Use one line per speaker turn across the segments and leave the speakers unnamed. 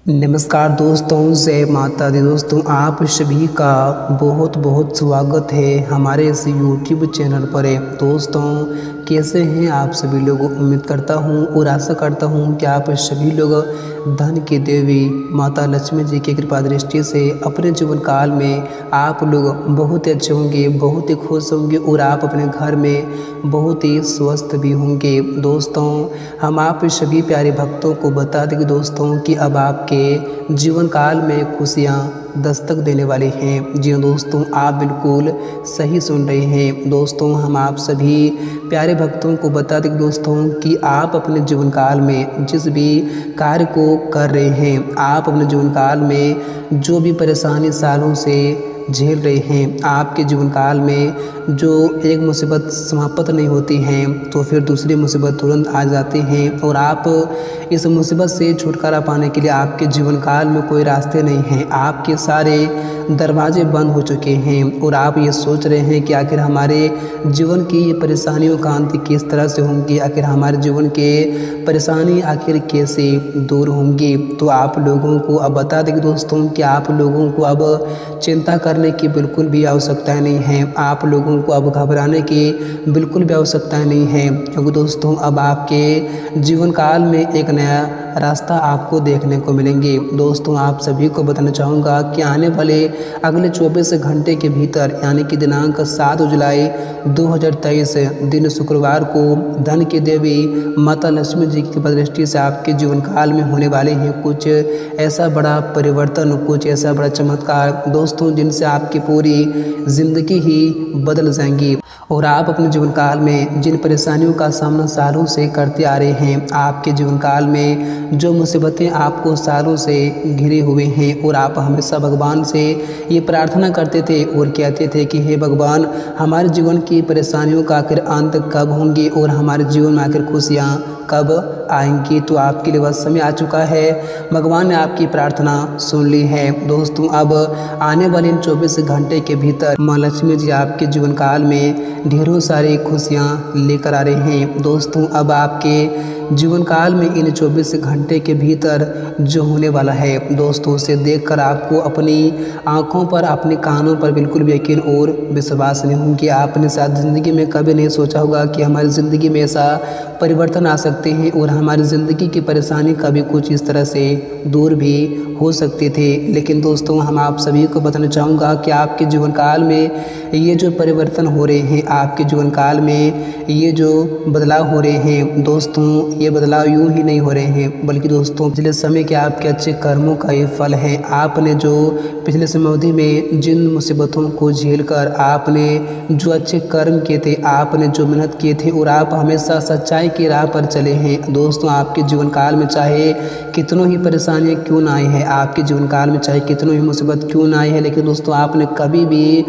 नमस्कार दोस्तों, जय माता दी। दोस्तों आप सभी का बहुत बहुत स्वागत है हमारे इस YouTube चैनल पर। दोस्तों कैसे हैं आप सभी लोग? उम्मीद करता हूं और आशा करता हूं कि आप सभी लोग धन की देवी माता लक्ष्मी जी की कृपा दृष्टि से अपने जीवन काल में आप लोग बहुत ही अच्छे होंगे, बहुत ही खुश होंगे और आप अपने घर में बहुत ही स्वस्थ भी होंगे। दोस्तों हम आप सभी प्यारे भक्तों को बता दें दोस्तों कि अब आपके जीवन काल में खुशियाँ दस्तक देने वाले हैं। जी दोस्तों, आप बिल्कुल सही सुन रहे हैं। दोस्तों हम आप सभी प्यारे भक्तों को बता दें दोस्तों कि आप अपने जीवन काल में जिस भी कार्य को कर रहे हैं, आप अपने जीवन काल में जो भी परेशानी सालों से झेल रहे हैं, आपके जीवन काल में जो एक मुसीबत समाप्त नहीं होती हैं तो फिर दूसरी मुसीबत तुरंत आ जाती हैं और आप इस मुसीबत से छुटकारा पाने के लिए आपके जीवन काल में कोई रास्ते नहीं हैं। आपके सारे दरवाजे बंद हो चुके हैं और आप ये सोच रहे हैं कि आखिर हमारे जीवन की ये परेशानियों का अंत किस तरह से होंगी, आखिर हमारे जीवन के परेशानी आखिर कैसे दूर होंगी। तो आप लोगों को अब बता दें दोस्तों कि आप लोगों को अब चिंता करने की बिल्कुल भी आवश्यकता नहीं है, आप लोगों को अब घबराने की बिल्कुल भी आवश्यकता नहीं है, क्योंकि दोस्तों अब आपके जीवन काल में एक नया रास्ता आपको देखने को मिलेंगे। दोस्तों आप सभी को बताना चाहूँगा कि आने वाले अगले 24 घंटे के भीतर यानी कि दिनांक 7 जुलाई 2023 दिन शुक्रवार को धन की देवी माता लक्ष्मी जी की दृष्टि से आपके जीवन काल में होने वाले हैं कुछ ऐसा बड़ा परिवर्तन, कुछ ऐसा बड़ा चमत्कार दोस्तों जिनसे आपकी पूरी ज़िंदगी ही बदल जाएंगी और आप अपने जीवन काल में जिन परेशानियों का सामना सालों से करते आ रहे हैं, आपके जीवन काल में जो मुसीबतें आपको सालों से घिरे हुए हैं और आप हमेशा भगवान से ये प्रार्थना करते थे और कहते थे कि हे भगवान, हमारे जीवन की परेशानियों का आखिर अंत कब होंगी और हमारे जीवन में आखिर खुशियाँ कब आएंगी। तो आपके लिए वह समय आ चुका है, भगवान ने आपकी प्रार्थना सुन ली है। दोस्तों अब आने वाले इन 24 घंटे के भीतर माँ लक्ष्मी जी आपके जीवन काल में ढेरों सारी खुशियाँ लेकर आ रहे हैं। दोस्तों अब आपके जीवन काल में इन 24 घंटे के भीतर जो होने वाला है दोस्तों, उसे देखकर आपको अपनी आँखों पर, अपने कानों पर बिल्कुल भी यकीन और विश्वास नहीं होंगे। आपने शायद ज़िंदगी में कभी नहीं सोचा होगा कि हमारी ज़िंदगी में ऐसा परिवर्तन आ सकते हैं और हमारी ज़िंदगी की परेशानी कभी कुछ इस तरह से दूर भी हो सकते थे। लेकिन दोस्तों हम आप सभी को बताना चाहूँगा कि आपके जीवन काल में ये जो परिवर्तन हो रहे हैं, आपके जीवन काल में ये जो बदलाव हो रहे हैं दोस्तों, ये बदलाव यूं ही नहीं हो रहे हैं बल्कि दोस्तों पिछले समय के आपके अच्छे कर्मों का ये फल है। आपने जो पिछले समय अवधि में जिन मुसीबतों को झेलकर आपने जो अच्छे कर्म किए थे, आपने जो मेहनत किए थे और आप हमेशा सच्चाई की राह पर चले हैं दोस्तों, आपके जीवन काल में चाहे कितनों ही परेशानियाँ क्यों ना आई है, आपके जीवन काल में चाहे कितनों ही मुसीबत क्यों ना आई है, लेकिन दोस्तों आपने कभी भी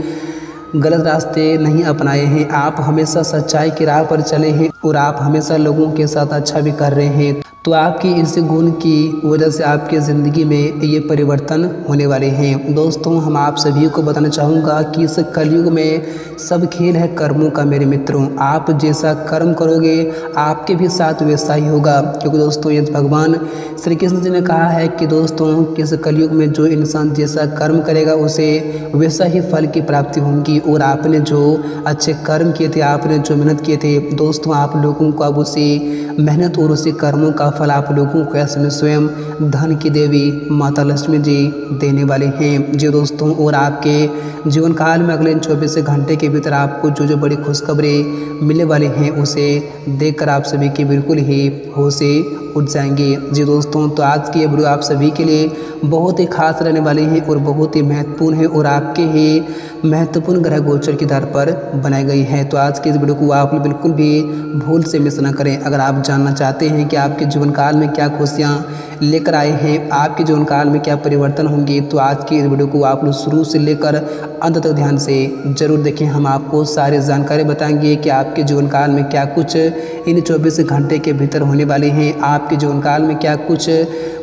गलत रास्ते नहीं अपनाए हैं। आप हमेशा सच्चाई की राह पर चले हैं और आप हमेशा लोगों के साथ अच्छा भी कर रहे हैं। तो आपकी इस गुण की वजह से आपकी ज़िंदगी में ये परिवर्तन होने वाले हैं। दोस्तों हम आप सभी को बताना चाहूँगा कि इस कलयुग में सब खेल है कर्मों का मेरे मित्रों। आप जैसा कर्म करोगे आपके भी साथ वैसा ही होगा, क्योंकि दोस्तों ये भगवान श्री कृष्ण जी ने कहा है कि दोस्तों कि इस कलयुग में जो इंसान जैसा कर्म करेगा उसे वैसा ही फल की प्राप्ति होगी। और आपने जो अच्छे कर्म किए थे, आपने जो मेहनत किए थे दोस्तों, आप लोगों को अब उसी मेहनत और उसी कर्मों का फल आप लोगों को ऐसे में स्वयं धन की देवी माता लक्ष्मी जी देने वाले हैं। जी दोस्तों, और आपके जीवन काल में अगले 24 घंटे के भीतर आपको जो जो बड़ी खुशखबरें मिलने वाली हैं उसे देखकर आप सभी की बिल्कुल ही होशे उठ जाएंगे। जी दोस्तों, तो आज की ये वीडियो आप सभी के लिए बहुत ही खास रहने वाली है और बहुत ही महत्वपूर्ण है और आपके ही महत्वपूर्ण ग्रह गोचर के आधार पर बनाई गई है। तो आज की इस वीडियो को आप बिल्कुल भी भूल से मिस ना करें। अगर आप जानना चाहते हैं कि आपके जीवन काल में क्या खुशियाँ लेकर आए हैं, आपके जीवन काल में क्या परिवर्तन होंगे, तो आज की इस वीडियो को आप लोग शुरू से लेकर अंत तक ध्यान से जरूर देखें। हम आपको सारी जानकारी बताएंगे कि आपके जीवन काल में क्या कुछ इन 24 घंटे के भीतर होने वाले हैं, आपके जीवन काल में क्या कुछ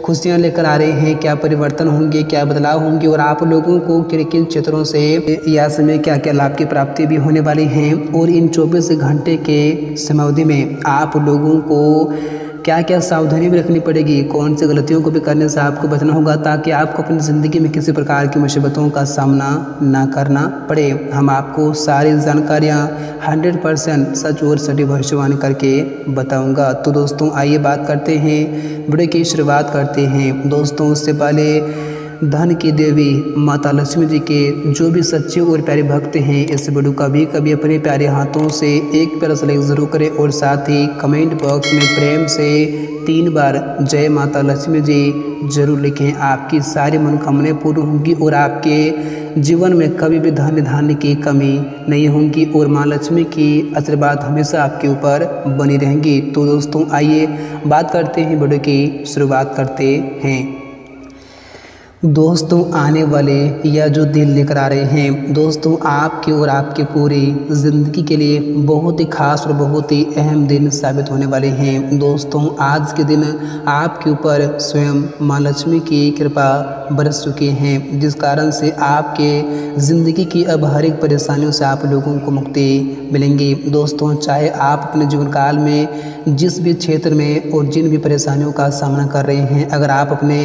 खुशियाँ लेकर आ रहे हैं, क्या परिवर्तन होंगे, क्या बदलाव होंगे और आप लोगों को किन किन क्षेत्रों से या समय क्या क्या लाभ की प्राप्ति भी होने वाली हैं। और इन 24 घंटे के समयावधि में आप लोगों को क्या क्या सावधानी भी रखनी पड़ेगी, कौन सी गलतियों को भी करने से आपको बचना होगा ताकि आपको अपनी ज़िंदगी में किसी प्रकार की मुसीबतों का सामना ना करना पड़े। हम आपको सारी जानकारियाँ 100% सच और सटीक भविष्यवाणी करके बताऊंगा। तो दोस्तों आइए बात करते हैं, वीडियो की शुरुआत करते हैं। दोस्तों उससे पहले धन की देवी माता लक्ष्मी जी के जो भी सच्चे और प्यारे भक्त हैं इस वीडियो का भी कभी अपने प्यारे हाथों से एक प्यारा सा लाइक ज़रूर करें और साथ ही कमेंट बॉक्स में प्रेम से 3 बार जय माता लक्ष्मी जी जरूर लिखें। आपकी सारी मनोकामनाएं पूर्ण होंगी और आपके जीवन में कभी भी धन धान्य की कमी नहीं होगी और माँ लक्ष्मी की आशीर्वाद हमेशा आपके ऊपर बनी रहेंगी। तो दोस्तों आइए बात करते हैं, वीडियो की शुरुआत करते हैं। दोस्तों आने वाले या जो दिन लेकर आ रहे हैं दोस्तों आपके और आपके पूरी ज़िंदगी के लिए बहुत ही खास और बहुत ही अहम दिन साबित होने वाले हैं। दोस्तों आज के दिन आपके ऊपर स्वयं माँ लक्ष्मी की कृपा बरस चुकी हैं, जिस कारण से आपके ज़िंदगी की अब हर एक परेशानियों से आप लोगों को मुक्ति मिलेंगी। दोस्तों चाहे आप अपने जीवन काल में जिस भी क्षेत्र में और जिन भी परेशानियों का सामना कर रहे हैं, अगर आप अपने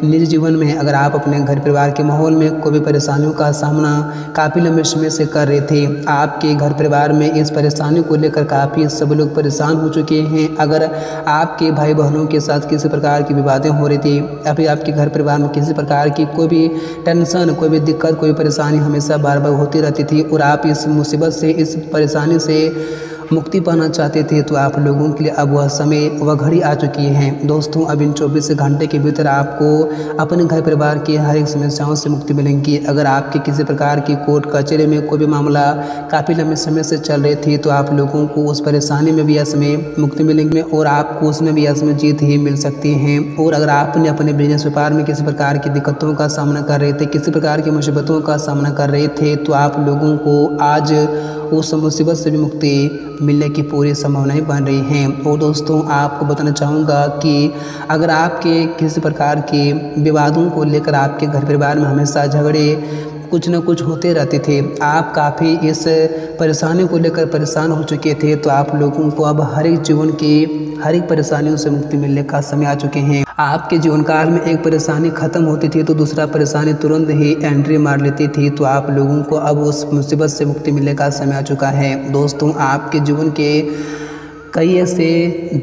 निजी जीवन में, अगर आप अपने घर परिवार के माहौल में कोई भी परेशानियों का सामना काफ़ी लंबे समय से कर रहे थे, आपके घर परिवार में इस परेशानी को लेकर काफ़ी सब लोग परेशान हो चुके हैं, अगर आपके भाई बहनों के साथ किसी प्रकार की विवादें हो रही थी या फिर आपके घर परिवार में किसी प्रकार की कोई भी टेंशन, कोई भी दिक्कत, कोई परेशानी हमेशा बार बार होती रहती थी और आप इस मुसीबत से, इस परेशानी से मुक्ति पाना चाहते थे, तो आप लोगों के लिए अब वह समय, वह घड़ी आ चुकी है। दोस्तों अब इन 24 घंटे के भीतर आपको अपने घर परिवार की हर एक समस्याओं से मुक्ति मिलेंगी। अगर आपके किसी प्रकार की कोर्ट कचहरी में कोई भी मामला काफ़ी लंबे समय से चल रही थी, तो आप लोगों को उस परेशानी में भी इसमें मुक्ति मिलेंगी और आपको उसमें भी इसमें जीत ही मिल सकती है। और अगर आपने अपने बिजनेस व्यापार में किसी प्रकार की दिक्कतों का सामना कर रहे थे, किसी प्रकार की मुसीबतों का सामना कर रहे थे, तो आप लोगों को आज उस मुसीबत से भी मुक्ति मिलने की पूरी संभावनाएं बन रही हैं। और दोस्तों आपको बताना चाहूँगा कि अगर आपके किसी प्रकार के विवादों को लेकर आपके घर परिवार में हमेशा झगड़े कुछ न कुछ होते रहते थे, आप काफ़ी इस परेशानी को लेकर परेशान हो चुके थे, तो आप लोगों को अब हर एक जीवन की हर एक परेशानियों से मुक्ति मिलने का समय आ चुके हैं। आपके जीवन काल में एक परेशानी खत्म होती थी तो दूसरा परेशानी तुरंत ही एंट्री मार लेती थी, तो आप लोगों को अब उस मुसीबत से मुक्ति मिलने का समय आ चुका है। दोस्तों आपके जीवन के कई ऐसे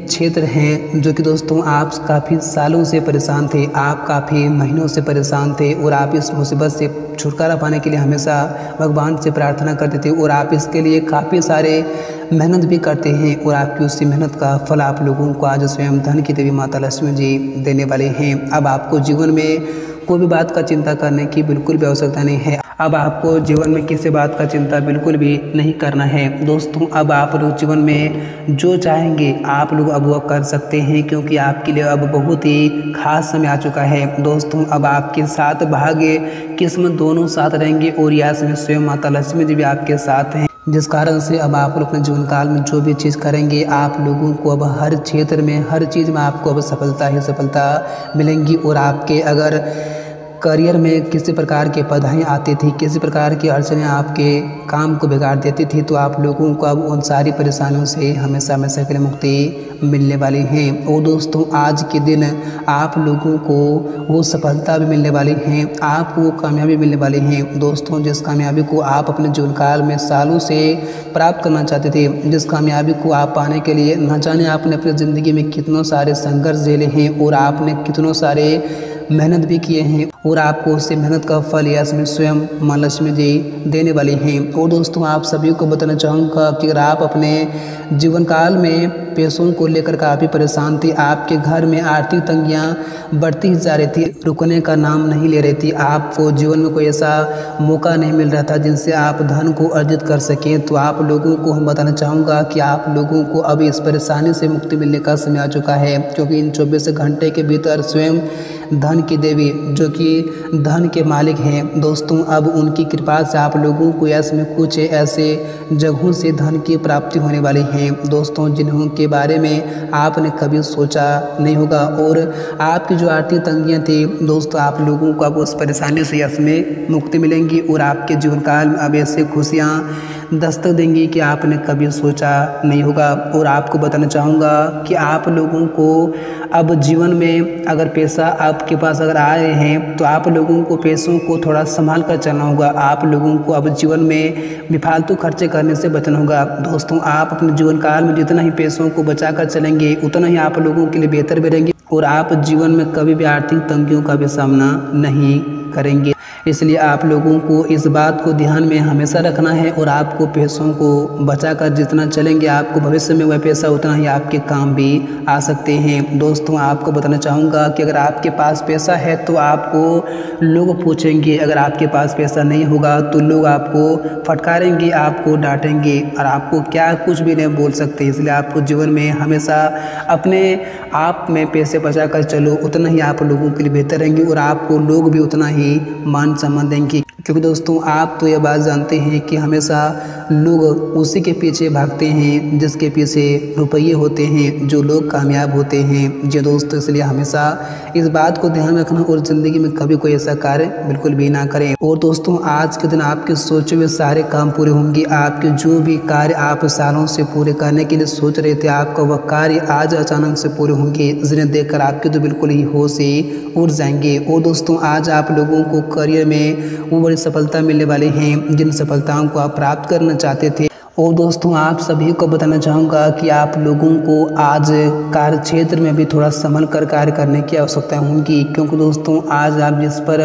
क्षेत्र हैं जो कि दोस्तों आप काफ़ी सालों से परेशान थे, आप काफ़ी महीनों से परेशान थे और आप इस मुसीबत से छुटकारा पाने के लिए हमेशा भगवान से प्रार्थना करते थे और आप इसके लिए काफ़ी सारे मेहनत भी करते हैं और आपकी उसी मेहनत का फल आप लोगों को आज स्वयं धन की देवी माता लक्ष्मी जी देने वाले हैं। अब आपको जीवन में कोई भी बात का चिंता करने की बिल्कुल भी आवश्यकता नहीं है। अब आपको जीवन में किसी बात का चिंता बिल्कुल भी नहीं करना है। दोस्तों अब आप लोग जीवन में जो चाहेंगे आप लोग अब वो कर सकते हैं, क्योंकि आपके लिए अब बहुत ही खास समय आ चुका है। दोस्तों अब आपके साथ भाग्य किस्मत दोनों साथ रहेंगे और यह समय स्वयं माता लक्ष्मी जी भी आपके साथ हैं, जिस कारण से अब आप लोग अपने जीवन काल में जो भी चीज़ करेंगे आप लोगों को अब हर क्षेत्र में, हर चीज़ में आपको अब सफलता ही सफलता मिलेंगी। और आपके अगर करियर में किसी प्रकार के बाधाएं आती थी, किसी प्रकार की अड़चनें आपके काम को बिगाड़ देती थी, तो आप लोगों को अब उन सारी परेशानियों से हमेशा हमेशा के लिए मुक्ति मिलने वाली है। और दोस्तों आज के दिन आप लोगों को वो सफलता भी मिलने वाली है, आपको वो कामयाबी मिलने वाली है। दोस्तों जिस कामयाबी को आप अपने जीवन काल में सालों से प्राप्त करना चाहते थे, जिस कामयाबी को आप पाने के लिए न जाने आपने अपनी ज़िंदगी में कितनों सारे संघर्ष झेले हैं और आपने कितनों सारे मेहनत भी किए हैं और आपको उससे मेहनत का फल या इसमें स्वयं माँ लक्ष्मी जी देने वाली हैं। और दोस्तों आप सभी को बताना चाहूँगा कि अगर आप अपने जीवन काल में पैसों को लेकर काफ़ी परेशान थे, आपके घर में आर्थिक तंगियाँ बढ़ती ही जा रही थी, रुकने का नाम नहीं ले रही थी, आपको जीवन में कोई ऐसा मौका नहीं मिल रहा था जिनसे आप धन को अर्जित कर सकें, तो आप लोगों को हम बताना चाहूँगा कि आप लोगों को अब इस परेशानी से मुक्ति मिलने का समय आ चुका है, क्योंकि इन 24 घंटे के भीतर स्वयं धन की देवी जो कि धन के मालिक हैं दोस्तों। अब उनकी कृपा से आप लोगों को यश में कुछ ऐसे जगहों से धन की प्राप्ति होने वाली है दोस्तों, जिन्हों के बारे में आपने कभी सोचा नहीं होगा। और आपकी जो आर्थिक तंगियाँ थी दोस्तों, आप लोगों को अब उस परेशानी से यश में मुक्ति मिलेंगी और आपके जीवन काल में अब ऐसे खुशियाँ दस्तक देंगी कि आपने कभी सोचा नहीं होगा। और आपको बताना चाहूँगा कि आप लोगों को अब जीवन में अगर पैसा आपके पास अगर आ रहे हैं तो आप लोगों को पैसों को थोड़ा संभाल कर चलना होगा। आप लोगों को अब जीवन में बेफालतू खर्चे करने से बचना होगा दोस्तों। आप अपने जीवन काल में जितना ही पैसों को बचा कर चलेंगे उतना ही आप लोगों के लिए बेहतर भी रहेंगे और आप जीवन में कभी भी आर्थिक तंगियों का भी सामना नहीं करेंगे। इसलिए आप लोगों को इस बात को ध्यान में हमेशा रखना है और आपको पैसों को बचाकर जितना चलेंगे आपको भविष्य में वह पैसा उतना ही आपके काम भी आ सकते हैं दोस्तों। आपको बताना चाहूँगा कि अगर आपके पास पैसा है तो आपको लोग पूछेंगे, अगर आपके पास पैसा नहीं होगा तो लोग आपको फटकारेंगे, आपको डांटेंगे और आपको क्या कुछ भी नहीं बोल सकते। इसलिए आपको जीवन में हमेशा अपने आप में पैसे बचा कर चलो, उतना ही आप लोगों के लिए बेहतर रहेंगे और आपको लोग भी उतना ही मान सम्मान देंगे। क्योंकि दोस्तों आप तो यह बात जानते हैं कि हमेशा लोग उसी के पीछे भागते हैं जिसके पीछे रुपये होते हैं, जो लोग कामयाब होते हैं जी दोस्तों। इसलिए हमेशा इस बात को ध्यान रखना और ज़िंदगी में कभी कोई ऐसा कार्य बिल्कुल भी ना करें। और दोस्तों आज के दिन आपके सोचे हुए सारे काम पूरे होंगे। आपके जो भी कार्य आप सालों से पूरे करने के लिए सोच रहे थे, आपका वह कार्य आज अचानक से पूरे होंगे, जिन्हें देखकर आपके तो बिल्कुल ही होश ही उड़ जाएंगे। और दोस्तों आज आप लोगों को करियर में वो बड़ी सफलता मिलने वाली हैं जिन सफलताओं को आप प्राप्त करना चाहते थे। और दोस्तों आप सभी को बताना चाहूँगा कि आप लोगों को आज कार्य क्षेत्र में भी थोड़ा संभल कर कार्य करने की आवश्यकता होगी, क्योंकि दोस्तों आज आप जिस पर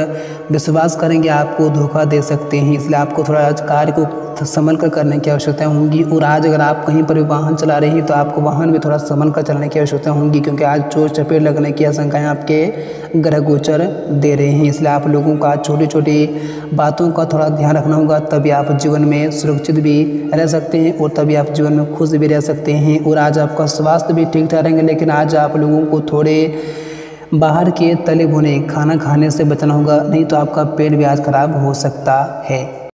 विश्वास करेंगे आपको धोखा दे सकते हैं। इसलिए आपको थोड़ा आज कार्य को संभल कर करने की आवश्यकता होगी। और आज अगर आप कहीं पर भी वाहन चला रहे हैं तो आपको वाहन में थोड़ा संभल कर चलाने की आवश्यकता होगी, क्योंकि आज चोट चपेट लगने की आशंकाएँ आपके ग्रह गोचर दे रहे हैं। इसलिए आप लोगों का छोटी छोटी बातों का थोड़ा ध्यान रखना होगा, तभी आप जीवन में सुरक्षित भी रह सकते हैं और तभी आप जीवन में खुश भी रह सकते हैं। और आज आपका स्वास्थ्य भी ठीक ठाक रहेंगे, लेकिन आज आप लोगों को थोड़े बाहर के तले भुने खाना खाने से बचना होगा, नहीं तो आपका पेट भी आज खराब हो सकता है।